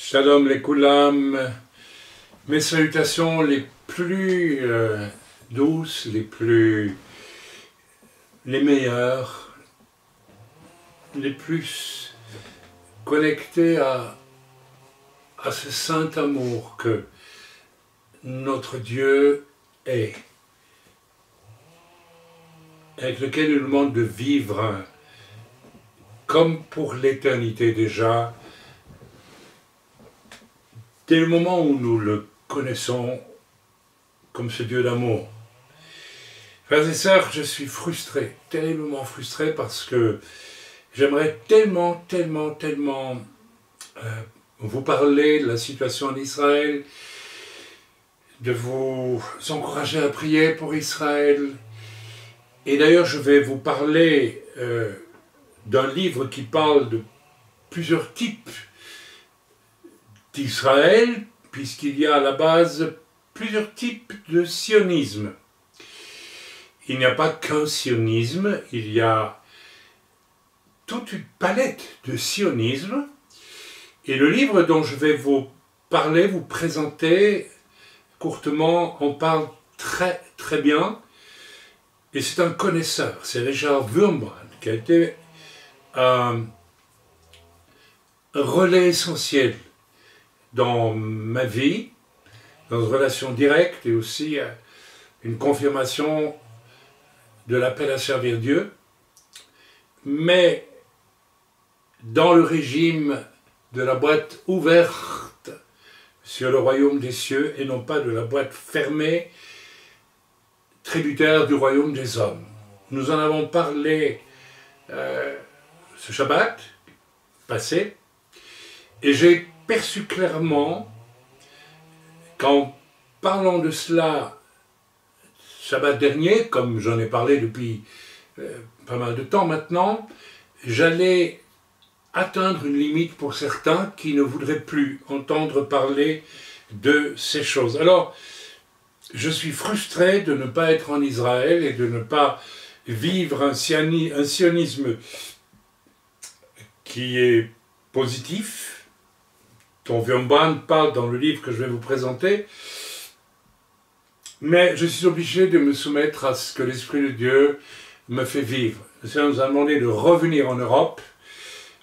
Shalom les Koulam, mes salutations les plus douces, les meilleures, les plus connectées à ce saint amour que notre Dieu est, avec lequel il nous demande de vivre comme pour l'éternité déjà, dès le moment où nous le connaissons comme ce Dieu d'amour. Frères et sœurs, je suis frustré, terriblement frustré, parce que j'aimerais tellement vous parler de la situation en Israël, de vous encourager à prier pour Israël. Et d'ailleurs, je vais vous parler d'un livre qui parle de plusieurs types d'Israël, puisqu'il y a à la base plusieurs types de sionisme. Il n'y a pas qu'un sionisme, il y a toute une palette de sionisme. Et le livre dont je vais vous parler, vous présenter courtement, en parle très bien. Et c'est un connaisseur, c'est Richard Wurmbrand, qui a été un relais essentiel dans ma vie, dans une relation directe et aussi une confirmation de l'appel à servir Dieu, mais dans le régime de la boîte ouverte sur le royaume des cieux et non pas de la boîte fermée, tributaire du royaume des hommes. Nous en avons parlé ce Shabbat passé, et j'ai perçu clairement qu'en parlant de cela Shabbat dernier, comme j'en ai parlé depuis pas mal de temps maintenant, j'allais atteindre une limite pour certains qui ne voudraient plus entendre parler de ces choses. Alors, je suis frustré de ne pas être en Israël et de ne pas vivre un sionisme qui est positif, dont Wurmbrand parle dans le livre que je vais vous présenter, mais je suis obligé de me soumettre à ce que l'Esprit de Dieu me fait vivre. Le Seigneur nous a demandé de revenir en Europe,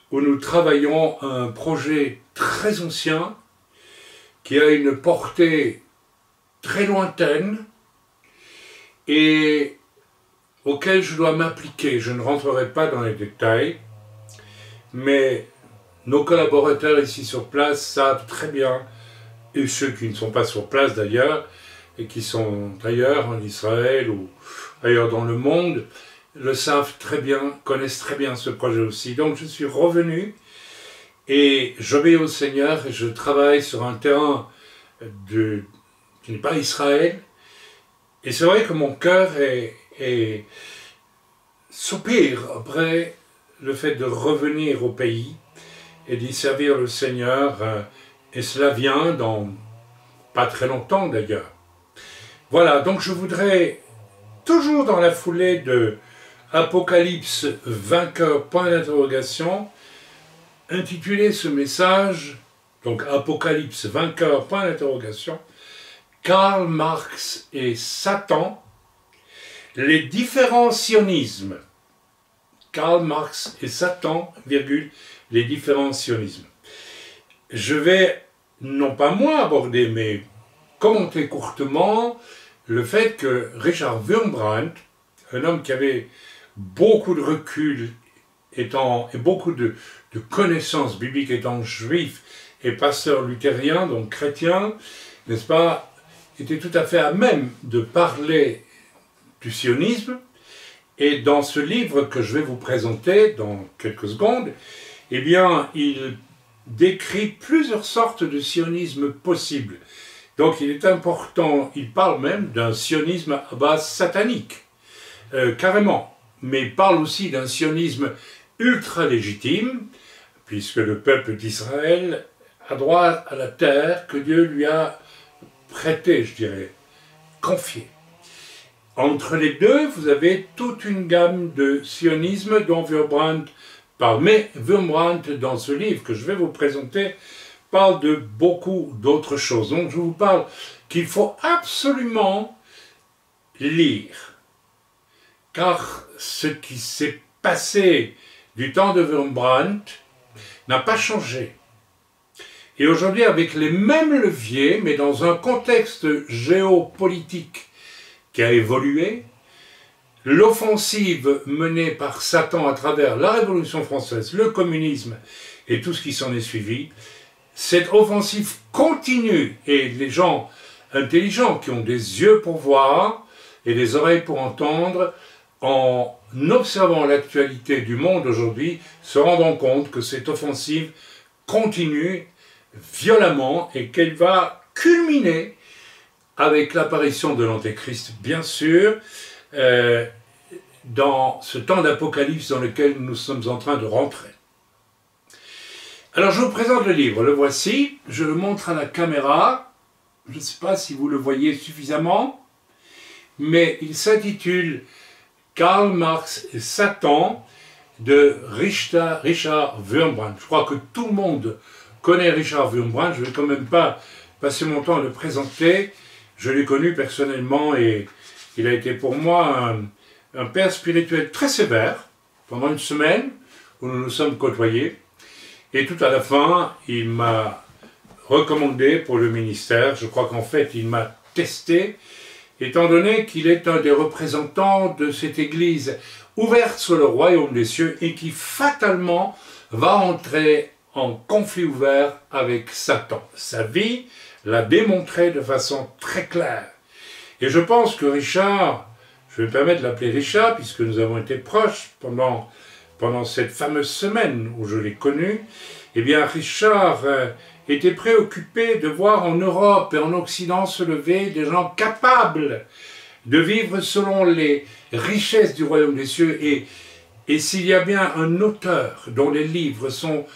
où nous travaillons un projet très ancien, qui a une portée très lointaine, et auquel je dois m'appliquer. Je ne rentrerai pas dans les détails, mais nos collaborateurs ici sur place savent très bien, et ceux qui ne sont pas sur place d'ailleurs, et qui sont ailleurs en Israël ou ailleurs dans le monde, le savent très bien, connaissent très bien ce projet aussi. Donc je suis revenu et j'obéis au Seigneur et je travaille sur un terrain qui n'est pas Israël. Et c'est vrai que mon cœur soupire après le fait de revenir au pays et d'y servir le Seigneur, et cela vient dans pas très longtemps d'ailleurs. Voilà, donc je voudrais, toujours dans la foulée de Apocalypse vainqueur, point d'interrogation, intituler ce message, donc Apocalypse vainqueur, point d'interrogation, Karl Marx et Satan, les différents sionismes. Karl Marx et Satan, virgule, les différents sionismes. Je vais, non pas moi aborder, mais commenter courtement le fait que Richard Wurmbrand, un homme qui avait beaucoup de recul et beaucoup de connaissances bibliques étant juif et pasteur luthérien, donc chrétien, n'est-ce pas, était tout à fait à même de parler du sionisme. Et dans ce livre que je vais vous présenter dans quelques secondes, eh bien, il décrit plusieurs sortes de sionisme possibles. Donc il est important, il parle même d'un sionisme à base satanique, carrément. Mais il parle aussi d'un sionisme ultra légitime, puisque le peuple d'Israël a droit à la terre que Dieu lui a prêtée, je dirais, confiée. Entre les deux, vous avez toute une gamme de sionisme dont Wurmbrand parle. Mais Wurmbrand, dans ce livre que je vais vous présenter, parle de beaucoup d'autres choses. Donc je vous parle qu'il faut absolument lire, car ce qui s'est passé du temps de Wurmbrand n'a pas changé. Et aujourd'hui, avec les mêmes leviers, mais dans un contexte géopolitique qui a évolué, l'offensive menée par Satan à travers la Révolution française, le communisme et tout ce qui s'en est suivi, cette offensive continue, et les gens intelligents qui ont des yeux pour voir et des oreilles pour entendre, en observant l'actualité du monde aujourd'hui, se rendront compte que cette offensive continue violemment et qu'elle va culminer avec l'apparition de l'Antéchrist, bien sûr, dans ce temps d'apocalypse dans lequel nous sommes en train de rentrer. Alors je vous présente le livre, le voici, je le montre à la caméra, je ne sais pas si vous le voyez suffisamment, mais il s'intitule Karl Marx et Satan de Richard Wurmbrand. Je crois que tout le monde connaît Richard Wurmbrand, je ne vais quand même pas passer mon temps à le présenter, je l'ai connu personnellement et il a été pour moi un père spirituel très sévère pendant une semaine où nous nous sommes côtoyés. Et tout à la fin, il m'a recommandé pour le ministère. Je crois qu'en fait, il m'a testé, étant donné qu'il est un des représentants de cette Église ouverte sur le royaume des cieux et qui fatalement va entrer en conflit ouvert avec Satan. Sa vie l'a démontré de façon très claire. Et je pense que Richard, je vais me permettre de l'appeler Richard, puisque nous avons été proches pendant cette fameuse semaine où je l'ai connu, eh bien Richard était préoccupé de voir en Europe et en Occident se lever des gens capables de vivre selon les richesses du royaume des cieux. Et s'il y a bien un auteur dont les livres sont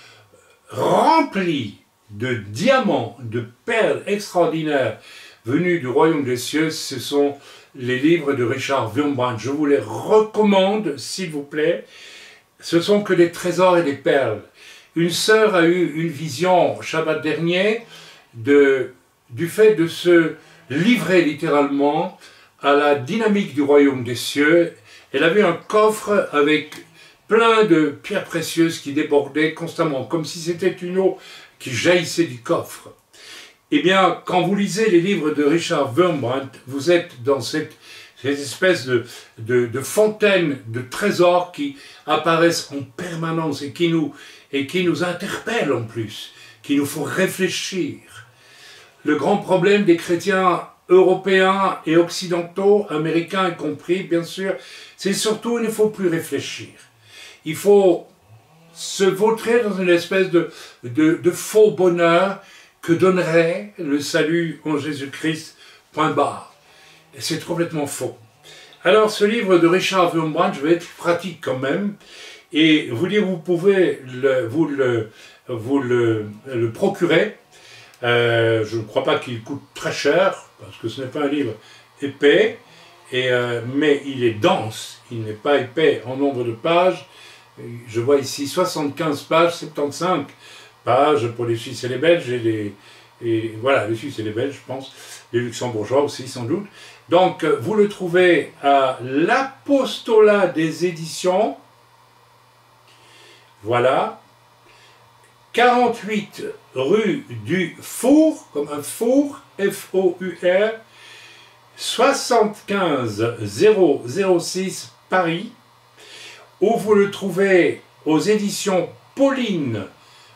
remplis de diamants, de perles extraordinaires venus du royaume des cieux, ce sont les livres de Richard Wurmbrand. Je vous les recommande, s'il vous plaît. Ce sont que des trésors et des perles. Une sœur a eu une vision, Shabbat dernier, du fait de se livrer littéralement à la dynamique du royaume des cieux. Elle avait un coffre avec plein de pierres précieuses qui débordaient constamment, comme si c'était une eau qui jaillissait du coffre. Eh bien, quand vous lisez les livres de Richard Wurmbrand, vous êtes dans cette espèce de fontaine de trésors qui apparaissent en permanence et qui nous interpellent en plus, qui nous font réfléchir. Le grand problème des chrétiens européens et occidentaux, américains y compris, bien sûr, c'est surtout il ne faut plus réfléchir. Il faut se vautrer dans une espèce de faux bonheur que donnerait le salut en Jésus-Christ, point barre. Et c'est complètement faux. Alors, ce livre de Richard Wurmbrand, je vais être pratique quand même, et vous dire, vous pouvez vous le procurer. Je ne crois pas qu'il coûte très cher, parce que ce n'est pas un livre épais, mais il est dense, il n'est pas épais en nombre de pages. Je vois ici 75 pages, 75 pages pour les Suisses et les Belges, et voilà, les Suisses et les Belges, je pense, les Luxembourgeois aussi sans doute. Donc, vous le trouvez à l'Apostolat des éditions, voilà, 48 rue du Four, comme un four, F-O-U-R, 75 006 Paris, où vous le trouvez aux éditions Pauline,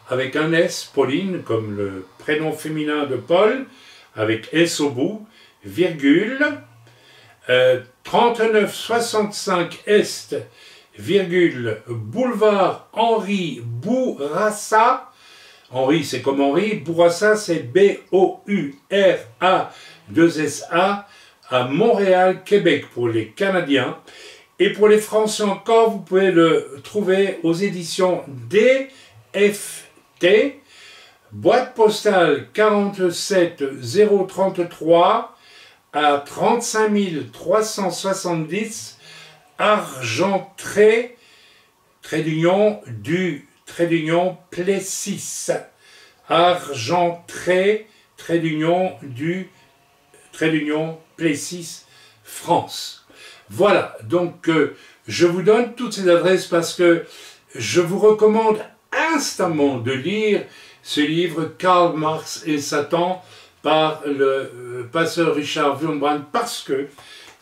avec un S, Pauline, comme le prénom féminin de Paul, avec S au bout, virgule, 3965 Est, virgule, boulevard Henri Bourassa. Henri, c'est comme Henri, Bourassa, c'est B-O-U-R-A-2-S-A, à Montréal, Québec, pour les Canadiens. Et pour les Français encore, vous pouvez le trouver aux éditions DFT, boîte postale 47 033 à 35 370 Argentré, trait d'union du trait d'union Plessis, Argentré, trait d'union, Plessis, France. Voilà, donc je vous donne toutes ces adresses parce que je vous recommande instamment de lire ce livre Karl Marx et Satan par le pasteur Richard Wurmbrand, parce que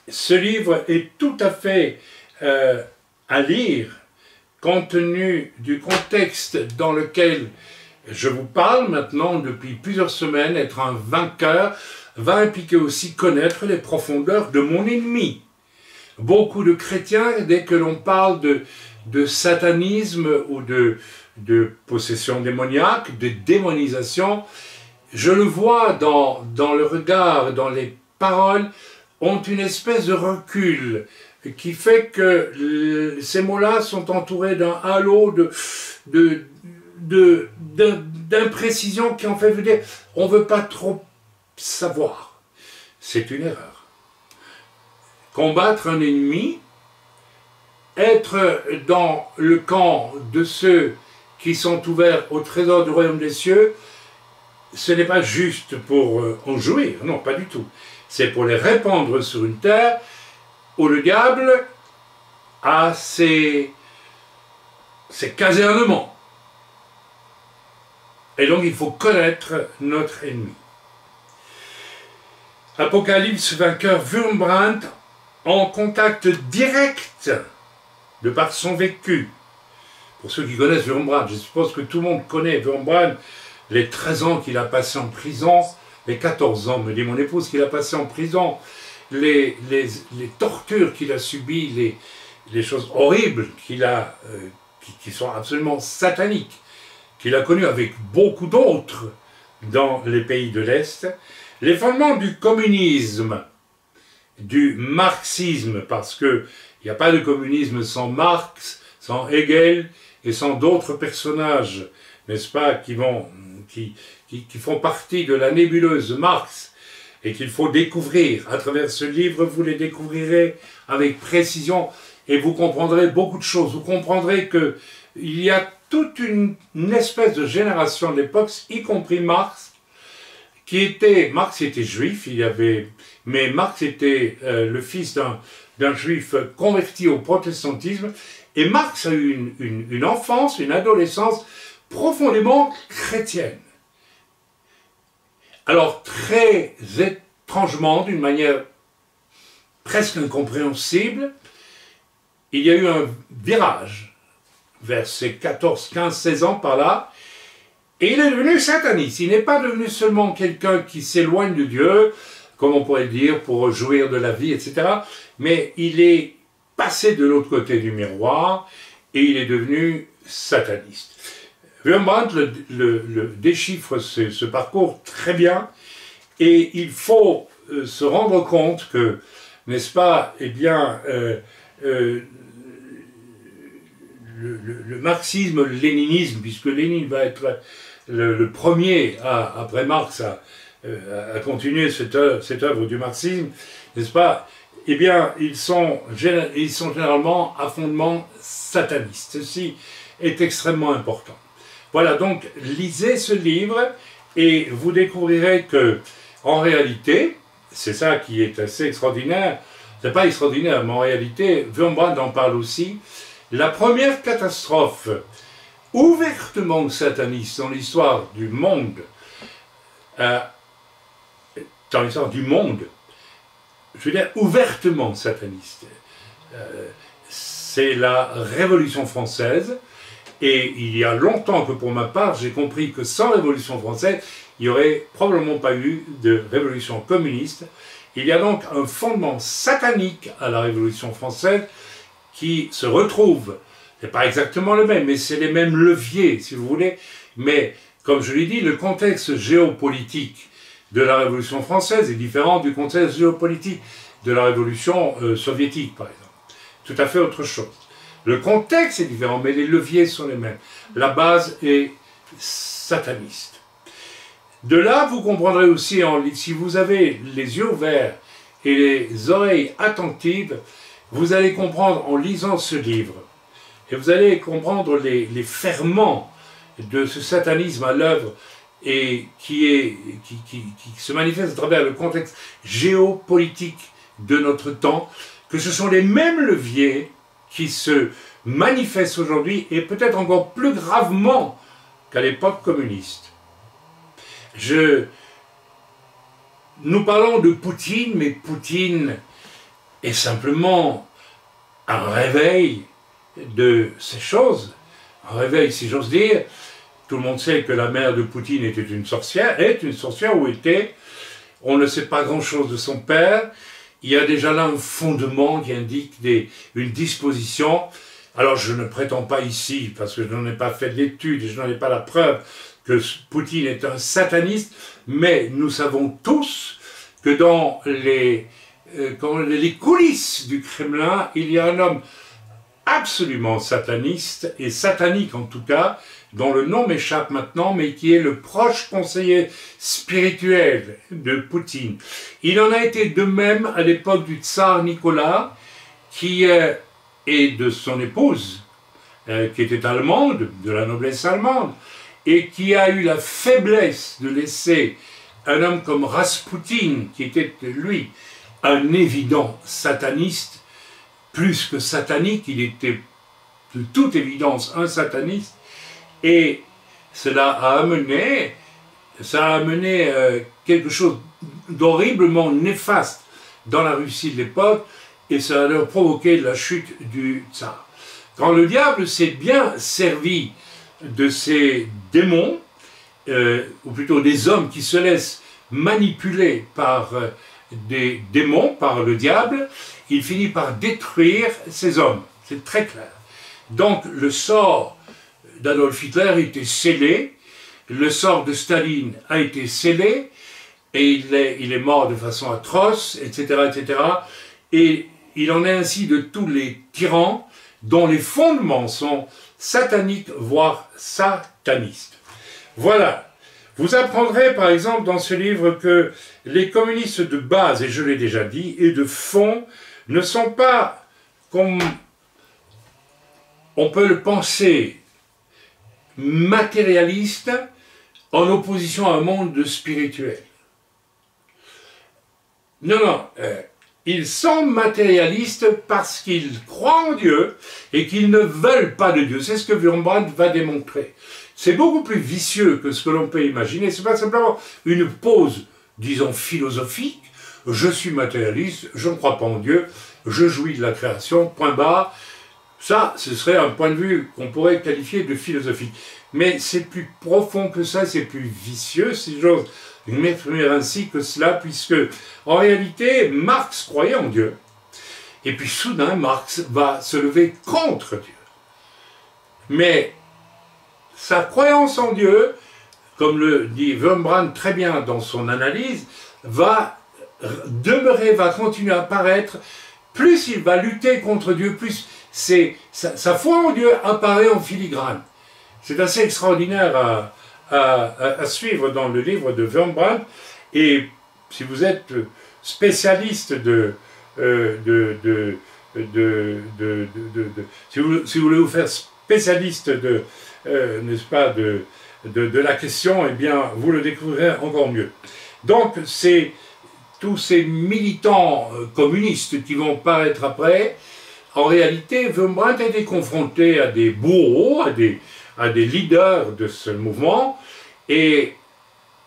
ce livre est tout à fait à lire compte tenu du contexte dans lequel je vous parle maintenant depuis plusieurs semaines. Être un vainqueur va impliquer aussi connaître les profondeurs de mon ennemi. Beaucoup de chrétiens, dès que l'on parle de satanisme ou de possession démoniaque, de démonisation, je le vois dans le regard, dans les paroles, ont une espèce de recul qui fait que ces mots-là sont entourés d'un halo d'imprécision qui en fait veut dire on ne veut pas trop savoir. C'est une erreur. Combattre un ennemi, être dans le camp de ceux qui sont ouverts au trésor du royaume des cieux, ce n'est pas juste pour en jouir, non, pas du tout. C'est pour les répandre sur une terre où le diable a ses casernements. Et donc il faut connaître notre ennemi. Apocalypse vainqueur Wurmbrand, en contact direct, de par son vécu. Pour ceux qui connaissent Wurmbrand, je suppose que tout le monde connaît Wurmbrand, les 13 ans qu'il a passé en prison, les 14 ans, me dit mon épouse, qu'il a passé en prison, les tortures qu'il a subies, les choses horribles qu'il a, qui sont absolument sataniques, qu'il a connues avec beaucoup d'autres dans les pays de l'Est, les fondements du communisme, du marxisme, parce qu'il n'y a pas de communisme sans Marx, sans Hegel et sans d'autres personnages, n'est-ce pas, qui font partie de la nébuleuse Marx et qu'il faut découvrir. À travers ce livre, vous les découvrirez avec précision et vous comprendrez beaucoup de choses. Vous comprendrez qu'il y a toute une espèce de génération de l'époque, y compris Marx, Marx était juif, mais Marx était le fils d'un juif converti au protestantisme, et Marx a eu une enfance, une adolescence profondément chrétienne. Alors, très étrangement, d'une manière presque incompréhensible, il y a eu un virage vers ses 14, 15, 16 ans par là, et il est devenu sataniste. Il n'est pas devenu seulement quelqu'un qui s'éloigne de Dieu, comme on pourrait le dire, pour jouir de la vie, etc. Mais il est passé de l'autre côté du miroir et il est devenu sataniste. Wurmbrand le déchiffre ce parcours très bien et il faut se rendre compte que, n'est-ce pas, eh bien, le marxisme, le léninisme, puisque Lénine va être le premier, après Marx, à continuer cette œuvre du marxisme, n'est-ce pas? Eh bien, ils sont généralement à fondement sataniste. Ceci est extrêmement important. Voilà, donc, lisez ce livre et vous découvrirez que, en réalité, c'est ça qui est assez extraordinaire, c'est pas extraordinaire, mais en réalité, Wurmbrand en parle aussi, la première catastrophe ouvertement sataniste dans l'histoire du monde, je veux dire ouvertement sataniste, c'est la Révolution française, et il y a longtemps que pour ma part, j'ai compris que sans Révolution française, il n'y aurait probablement pas eu de révolution communiste. Il y a donc un fondement satanique à la Révolution française qui se retrouve, c'est pas exactement le même, mais c'est les mêmes leviers, si vous voulez, mais comme je l'ai dit, le contexte géopolitique de la Révolution française est différent du contexte géopolitique de la Révolution soviétique, par exemple. Tout à fait autre chose. Le contexte est différent, mais les leviers sont les mêmes. La base est sataniste. De là, vous comprendrez aussi, si vous avez les yeux ouverts et les oreilles attentives, vous allez comprendre en lisant ce livre, et vous allez comprendre les ferments de ce satanisme à l'œuvre et qui se manifeste à travers le contexte géopolitique de notre temps, que ce sont les mêmes leviers qui se manifestent aujourd'hui, et peut-être encore plus gravement qu'à l'époque communiste. Nous parlons de Poutine, mais Poutine est simplement un réveil de ces choses, un réveil, si j'ose dire. Tout le monde sait que la mère de Poutine est une sorcière ou était. On ne sait pas grand-chose de son père. Il y a déjà là un fondement qui indique une disposition. Alors je ne prétends pas ici, parce que je n'en ai pas fait d'études et je n'en ai pas la preuve, que Poutine est un sataniste, mais nous savons tous que dans les coulisses du Kremlin, il y a un homme absolument sataniste, et satanique en tout cas, dont le nom m'échappe maintenant, mais qui est le proche conseiller spirituel de Poutine. Il en a été de même à l'époque du tsar Nicolas, et de son épouse, qui était allemande, de la noblesse allemande, et qui a eu la faiblesse de laisser un homme comme Rasputin, qui était, lui, un évident sataniste, plus que satanique, il était de toute évidence un sataniste, et ça a amené quelque chose d'horriblement néfaste dans la Russie de l'époque, et ça a provoqué la chute du tsar. Quand le diable s'est bien servi de ces démons, ou plutôt des hommes qui se laissent manipuler par des démons, par le diable, il finit par détruire ces hommes. C'est très clair. Donc le sort d'Adolf Hitler était scellé, le sort de Staline a été scellé, et il est mort de façon atroce, etc., etc. Et il en est ainsi de tous les tyrans dont les fondements sont sataniques, voire satanistes. Voilà. Vous apprendrez par exemple dans ce livre que les communistes de base, et je l'ai déjà dit, et de fond, ne sont pas, comme on peut le penser, matérialistes en opposition à un monde spirituel. Non, ils sont matérialistes parce qu'ils croient en Dieu et qu'ils ne veulent pas de Dieu. C'est ce que Wurmbrand va démontrer. C'est beaucoup plus vicieux que ce que l'on peut imaginer. Ce n'est pas simplement une pause, disons, philosophique. Je suis matérialiste, je ne crois pas en Dieu, je jouis de la création, point barre. Ça, ce serait un point de vue qu'on pourrait qualifier de philosophique. Mais c'est plus profond que ça, c'est plus vicieux, si j'ose m'exprimer ainsi que cela, puisque en réalité, Marx croyait en Dieu. Et puis soudain, Marx va se lever contre Dieu. Mais sa croyance en Dieu, comme le dit Wurmbrand très bien dans son analyse, va demeurer, va continuer à apparaître. Plus il va lutter contre Dieu, plus sa foi en Dieu apparaît en filigrane. C'est assez extraordinaire à suivre dans le livre de Wurmbrand. Et si vous êtes spécialiste si vous voulez vous faire spécialiste n'est-ce pas, de la question, eh bien, vous le découvrirez encore mieux. Donc, c'est tous ces militants communistes qui vont paraître après. En réalité, Wurmbrand a été confronté à des bourreaux, à des leaders de ce mouvement, et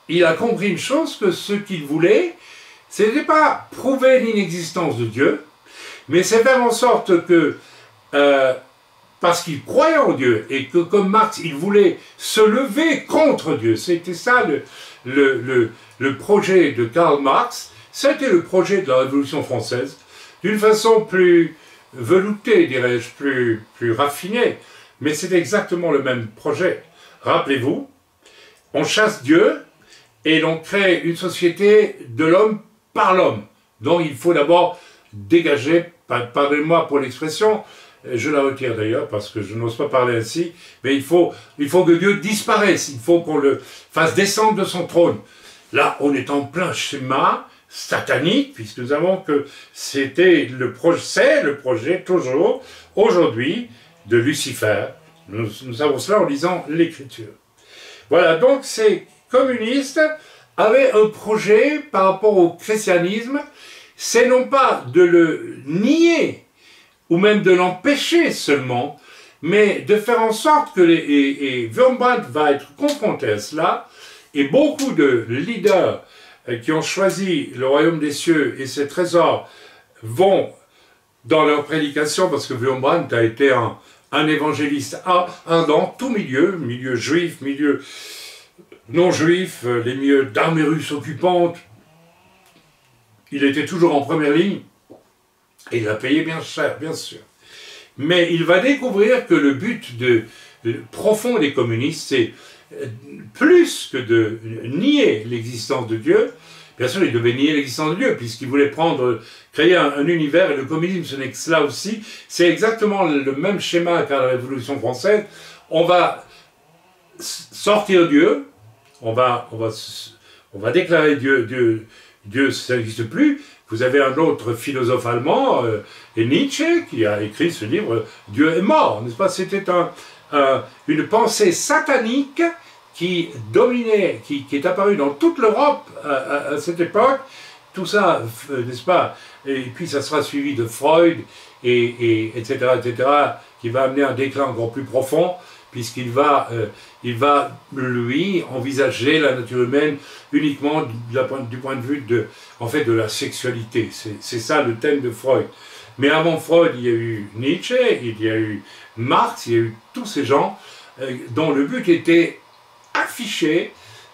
il a compris une chose, que ce qu'il voulait, ce n'était pas prouver l'inexistence de Dieu, mais c'est faire en sorte que, parce qu'il croyait en Dieu, et que comme Marx, il voulait se lever contre Dieu, c'était ça le projet de Karl Marx, c'était le projet de la Révolution française, d'une façon plus veloutée, dirais-je, plus raffinée, mais c'est exactement le même projet. Rappelez-vous, on chasse Dieu et l'on crée une société de l'homme par l'homme. Donc il faut d'abord dégager, pardonnez-moi pour l'expression, je la retire d'ailleurs parce que je n'ose pas parler ainsi, mais il faut que Dieu disparaisse, il faut qu'on le fasse descendre de son trône. Là, on est en plein schéma satanique, puisque nous savons que c'est le projet toujours, aujourd'hui, de Lucifer. Nous savons cela en lisant l'Écriture. Voilà, donc c'est communiste avait un projet par rapport au christianisme, c'est non pas de le nier, ou même de l'empêcher seulement, mais de faire en sorte que et Willy Brandt va être confronté à cela, et beaucoup de leaders qui ont choisi le royaume des cieux et ses trésors vont dans leur prédication, parce que Willy Brandt a été un évangéliste dans tout milieu, milieu juif, milieu non juif, les milieux d'armées russes occupantes, il était toujours en première ligne, et il a payé bien cher, bien sûr. Mais il va découvrir que le but profond des communistes, c'est plus que de nier l'existence de Dieu. Bien sûr, il devait nier l'existence de Dieu, puisqu'il voulait créer un univers, et le communisme, ce n'est que cela aussi. C'est exactement le même schéma qu'à la Révolution française. On va sortir Dieu, on va déclarer Dieu, ça n'existe plus. Vous avez un autre philosophe allemand, Nietzsche, qui a écrit ce livre « Dieu est mort », n'est-ce pas? C'était une pensée satanique qui dominait, qui est apparue dans toute l'Europe à cette époque. Tout ça, n'est-ce pas? Et puis ça sera suivi de Freud, etc., qui va amener un déclin encore plus profond, puisqu'il va, lui, envisager la nature humaine uniquement du point de vue de la sexualité. C'est ça le thème de Freud. Mais avant Freud, il y a eu Nietzsche, il y a eu Marx, il y a eu tous ces gens dont le but était affiché,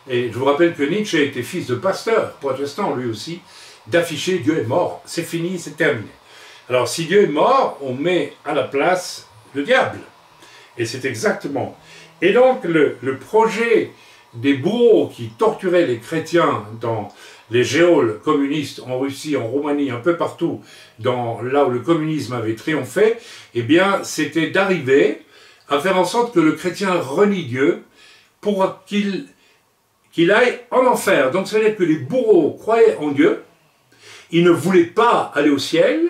et je vous rappelle que Nietzsche était fils de pasteur, protestant lui aussi, d'afficher Dieu est mort, c'est fini, c'est terminé. Alors si Dieu est mort, on met à la place le diable. Et c'est exactement. Et donc le projet des bourreaux qui torturaient les chrétiens dans les géoles communistes en Russie, en Roumanie, un peu partout, là où le communisme avait triomphé, eh bien c'était d'arriver à faire en sorte que le chrétien renie Dieu pour qu'il aille en enfer. Donc ça veut dire que les bourreaux croyaient en Dieu, ils ne voulaient pas aller au ciel,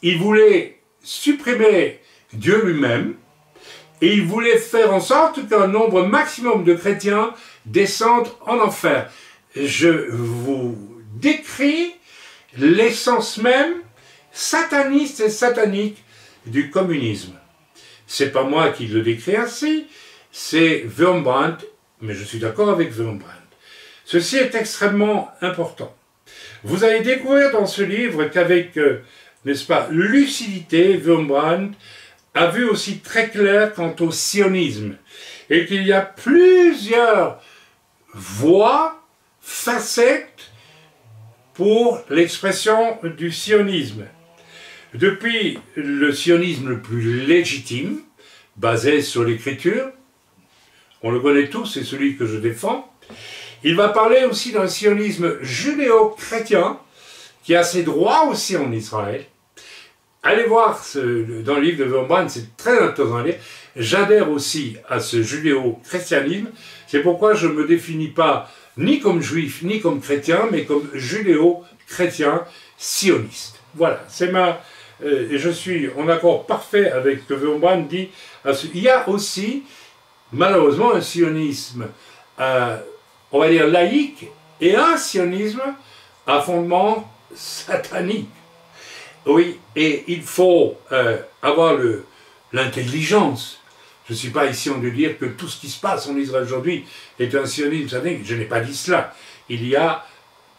ils voulaient supprimer Dieu lui-même, et il voulait faire en sorte qu'un nombre maximum de chrétiens descendent en enfer. Je vous décris l'essence même sataniste et satanique du communisme. C'est pas moi qui le décris ainsi, c'est Willy Brandt, mais je suis d'accord avec Willy Brandt. Ceci est extrêmement important. Vous allez découvrir dans ce livre qu'avec, n'est-ce pas, lucidité, Willy Brandt a vu aussi très clair quant au sionisme, et qu'il y a plusieurs voies, facettes pour l'expression du sionisme. Depuis le sionisme le plus légitime, basé sur l'écriture, on le connaît tous, c'est celui que je défends, il va parler aussi d'un sionisme judéo-chrétien, qui a ses droits aussi en Israël. Allez voir dans le livre de Willy Brandt, c'est très intéressant à lire. J'adhère aussi à ce judéo-christianisme. C'est pourquoi je ne me définis pas ni comme juif, ni comme chrétien, mais comme judéo-chrétien sioniste. Voilà, c'est et je suis en accord parfait avec ce que Willy Brandt dit. Il y a aussi, malheureusement, un sionisme, on va dire laïque, et un sionisme à fondement satanique. Oui, et il faut avoir l'intelligence. Je ne suis pas ici en train de dire que tout ce qui se passe en Israël aujourd'hui est un sionisme satanique. Je n'ai pas dit cela. Il y a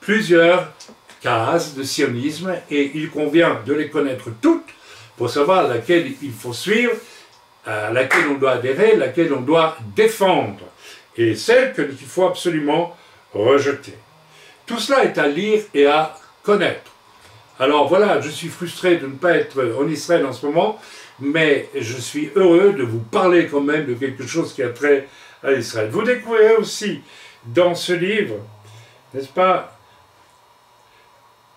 plusieurs cases de sionisme et il convient de les connaître toutes pour savoir laquelle il faut suivre, à laquelle on doit adhérer, laquelle on doit défendre et celle qu'il faut absolument rejeter. Tout cela est à lire et à connaître. Alors voilà, je suis frustré de ne pas être en Israël en ce moment, mais je suis heureux de vous parler quand même de quelque chose qui a trait à Israël. Vous découvrirez aussi dans ce livre, n'est-ce pas,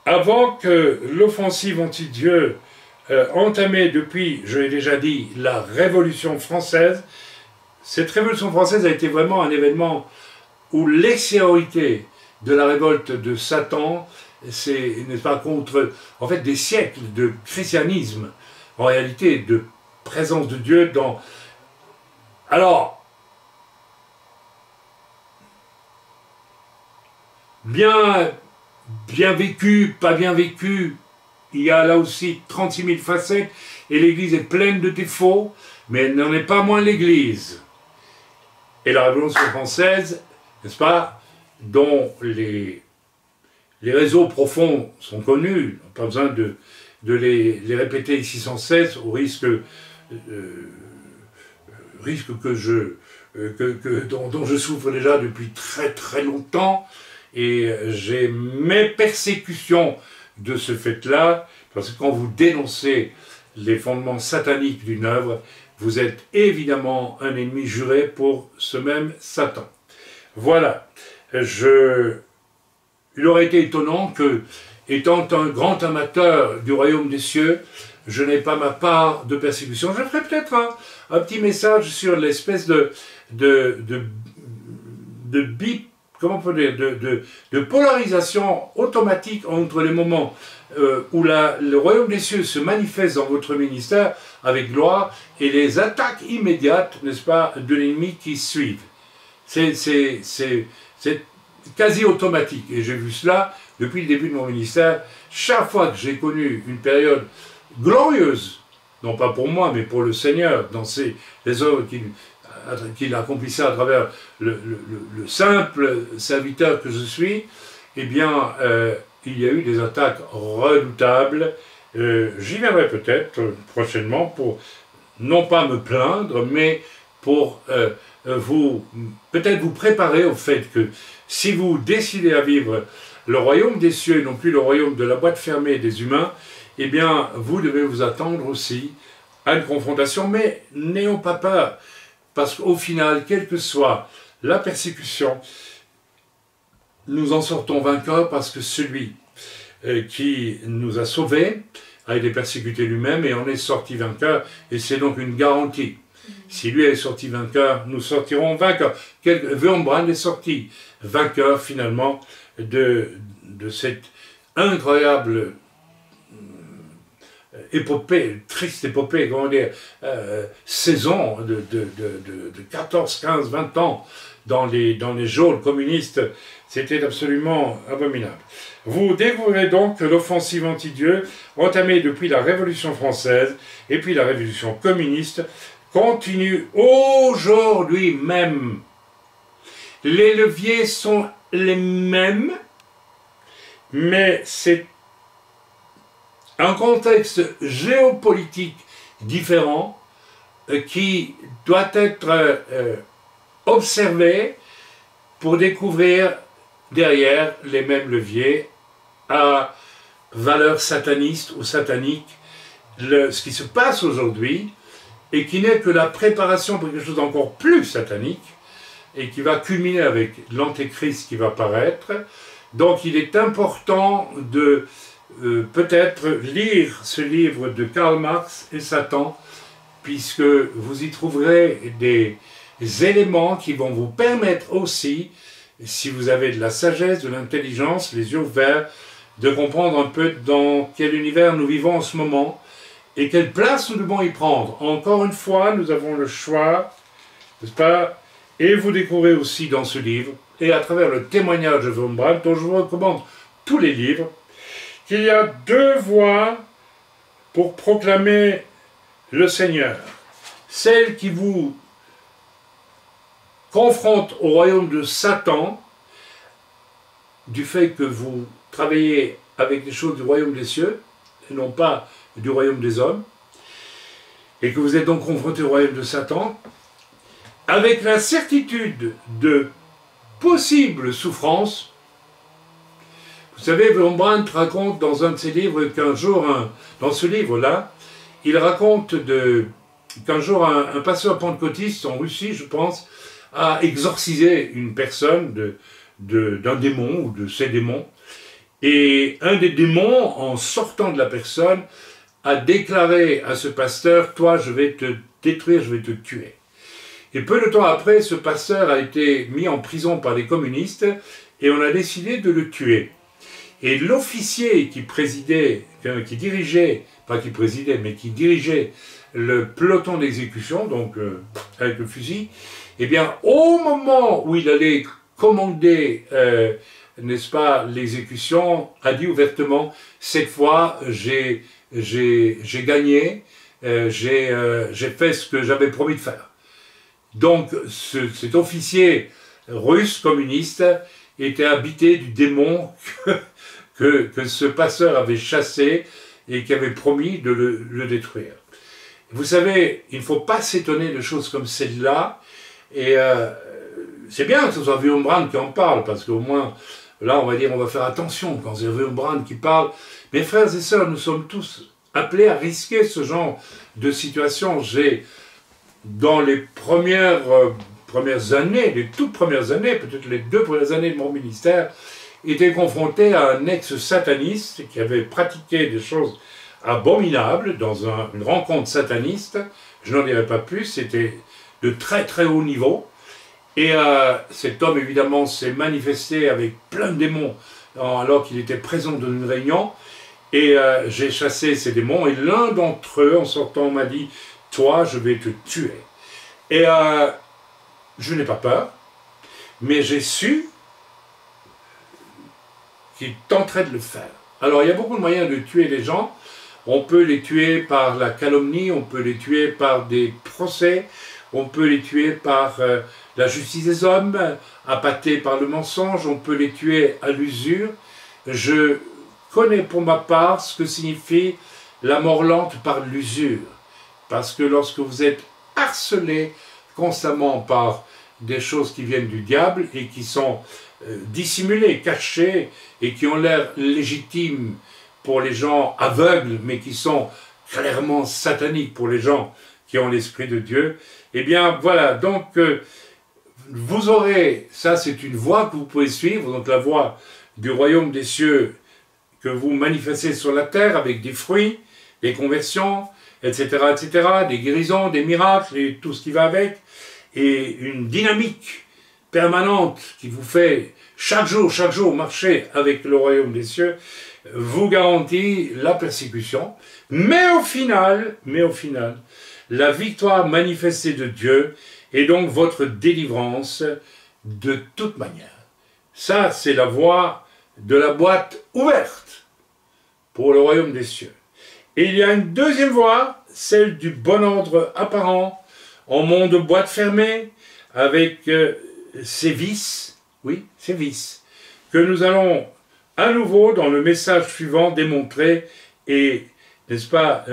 avant que l'offensive anti-Dieu entamée depuis, je l'ai déjà dit, la Révolution française, cette Révolution française a été vraiment un événement où l'extériorité de la révolte de Satan, c'est, n'est-ce pas, contre, en fait, des siècles de christianisme, en réalité, de présence de Dieu dans... Alors, bien vécu, pas bien vécu. Il y a là aussi 36 000 facettes, et l'Église est pleine de défauts, mais elle n'en est pas moins l'Église. Et la Révolution française, n'est-ce pas, dont les réseaux profonds sont connus, pas besoin de les répéter ici sans cesse, au risque dont je souffre déjà depuis très très longtemps, et j'ai mes persécutions de ce fait-là, parce que quand vous dénoncez les fondements sataniques d'une œuvre, vous êtes évidemment un ennemi juré pour ce même Satan. Voilà. Il aurait été étonnant que, étant un grand amateur du royaume des cieux, je n'ai pas ma part de persécution. Je ferai peut-être un petit message sur l'espèce de polarisation automatique entre les moments où le royaume des cieux se manifeste dans votre ministère avec gloire et les attaques immédiates, n'est-ce pas, de l'ennemi qui suivent. C'est quasi automatique, et j'ai vu cela depuis le début de mon ministère. Chaque fois que j'ai connu une période glorieuse, non pas pour moi, mais pour le Seigneur, dans les œuvres qu'il accomplissait à travers le simple serviteur que je suis, eh bien, il y a eu des attaques redoutables. J'y viendrai peut-être prochainement pour, non pas me plaindre, mais pour peut-être vous préparer au fait que si vous décidez à vivre le royaume des cieux et non plus le royaume de la boîte fermée des humains, eh bien, vous devez vous attendre aussi à une confrontation, mais n'ayons pas peur, parce qu'au final, quelle que soit la persécution, nous en sortons vainqueurs parce que celui qui nous a sauvés a été persécuté lui-même et en est sorti vainqueur, et c'est donc une garantie. Si lui est sorti vainqueur, nous sortirons vainqueurs. Wurmbrand est sorti vainqueur finalement de cette incroyable épopée, triste épopée, comment dire, saison de 14, 15, 20 ans dans les geôles communistes. C'était absolument abominable. Vous découvrez donc que l'offensive anti-Dieu, entamée depuis la Révolution française et puis la Révolution communiste, continue aujourd'hui même. Les leviers sont les mêmes, mais c'est un contexte géopolitique différent qui doit être observé pour découvrir derrière les mêmes leviers à valeur sataniste ou satanique ce qui se passe aujourd'hui, et qui n'est que la préparation pour quelque chose d'encore plus satanique, et qui va culminer avec l'antéchrist qui va paraître. Donc il est important de peut-être lire ce livre de Karl Marx et Satan, puisque vous y trouverez des éléments qui vont vous permettre aussi, si vous avez de la sagesse, de l'intelligence, les yeux ouverts, de comprendre un peu dans quel univers nous vivons en ce moment, et quelle place nous devons y prendre. Encore une fois, nous avons le choix, n'est-ce pas? Et vous découvrez aussi dans ce livre, et à travers le témoignage de Wurmbrand, dont je vous recommande tous les livres, qu'il y a deux voies pour proclamer le Seigneur. Celle qui vous confronte au royaume de Satan, du fait que vous travaillez avec les choses du royaume des cieux, et non pas du royaume des hommes, et que vous êtes donc confronté au royaume de Satan, avec la certitude de possibles souffrances. Vous savez, Wurmbrand raconte dans un de ses livres qu'un jour, dans ce livre-là, il raconte qu'un jour un pasteur pentecôtiste en Russie, je pense, a exorcisé une personne d'un démon ou de ses démons, et un des démons, en sortant de la personne, a déclaré à ce pasteur « Toi, je vais te détruire, je vais te tuer ». Et peu de temps après, ce pasteur a été mis en prison par les communistes et on a décidé de le tuer. Et l'officier qui dirigeait le peloton d'exécution, donc avec le fusil, eh bien, au moment où il allait commandé, n'est-ce pas, l'exécution, a dit ouvertement, cette fois j'ai gagné, j'ai fait ce que j'avais promis de faire. Donc cet officier russe communiste était habité du démon que ce passeur avait chassé et qui avait promis de le détruire. Vous savez, il ne faut pas s'étonner de choses comme celle-là, et c'est bien que ce soit William Branham qui en parle, parce qu'au moins, là, on va dire, on va faire attention quand c'est William Branham qui parle. Mes frères et sœurs, nous sommes tous appelés à risquer ce genre de situation. J'ai, dans les premières années, les toutes premières années, peut-être les 2 premières années de mon ministère, été confronté à un ex-sataniste qui avait pratiqué des choses abominables dans une rencontre sataniste. Je n'en dirai pas plus, c'était de très très haut niveau. Et cet homme, évidemment, s'est manifesté avec plein de démons alors qu'il était présent dans une réunion. Et j'ai chassé ces démons. Et l'un d'entre eux, en sortant, m'a dit « Toi, je vais te tuer. » Et je n'ai pas peur, mais j'ai su qu'il tenterait de le faire. Alors, il y a beaucoup de moyens de tuer les gens. On peut les tuer par la calomnie, on peut les tuer par des procès, on peut les tuer par la justice des hommes, appâtés par le mensonge, on peut les tuer à l'usure. Je connais pour ma part ce que signifie la mort lente par l'usure. Parce que lorsque vous êtes harcelé constamment par des choses qui viennent du diable et qui sont dissimulées, cachées et qui ont l'air légitimes pour les gens aveugles, mais qui sont clairement sataniques pour les gens qui ont l'Esprit de Dieu, eh bien voilà, donc vous aurez, ça c'est une voie que vous pouvez suivre, donc la voie du royaume des cieux que vous manifestez sur la terre avec des fruits, des conversions, etc., des guérisons, des miracles et tout ce qui va avec, et une dynamique permanente qui vous fait chaque jour marcher avec le royaume des cieux, vous garantit la persécution, mais au final, la victoire manifestée de Dieu est donc votre délivrance de toute manière. Ça, c'est la voie de la boîte ouverte pour le royaume des cieux. Et il y a une deuxième voie, celle du bon ordre apparent, en monde de boîte fermée, avec ses vices, oui, ses vices, que nous allons à nouveau, dans le message suivant, démontrer et, n'est-ce pas,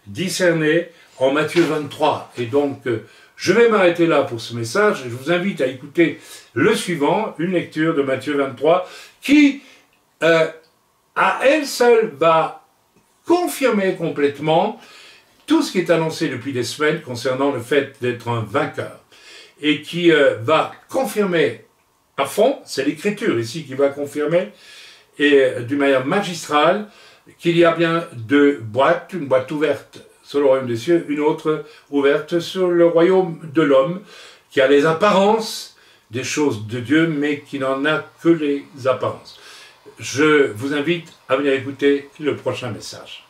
discerner en Matthieu 23. Et donc, je vais m'arrêter là pour ce message. Je vous invite à écouter le suivant, une lecture de Matthieu 23, qui, à elle seule, va confirmer complètement tout ce qui est annoncé depuis des semaines concernant le fait d'être un vainqueur. Et qui va confirmer à fond, c'est l'Écriture ici qui va confirmer, et d'une manière magistrale, qu'il y a bien 2 boîtes, une boîte ouverte sur le royaume des cieux, une autre ouverte sur le royaume de l'homme, qui a les apparences des choses de Dieu, mais qui n'en a que les apparences. Je vous invite à venir écouter le prochain message.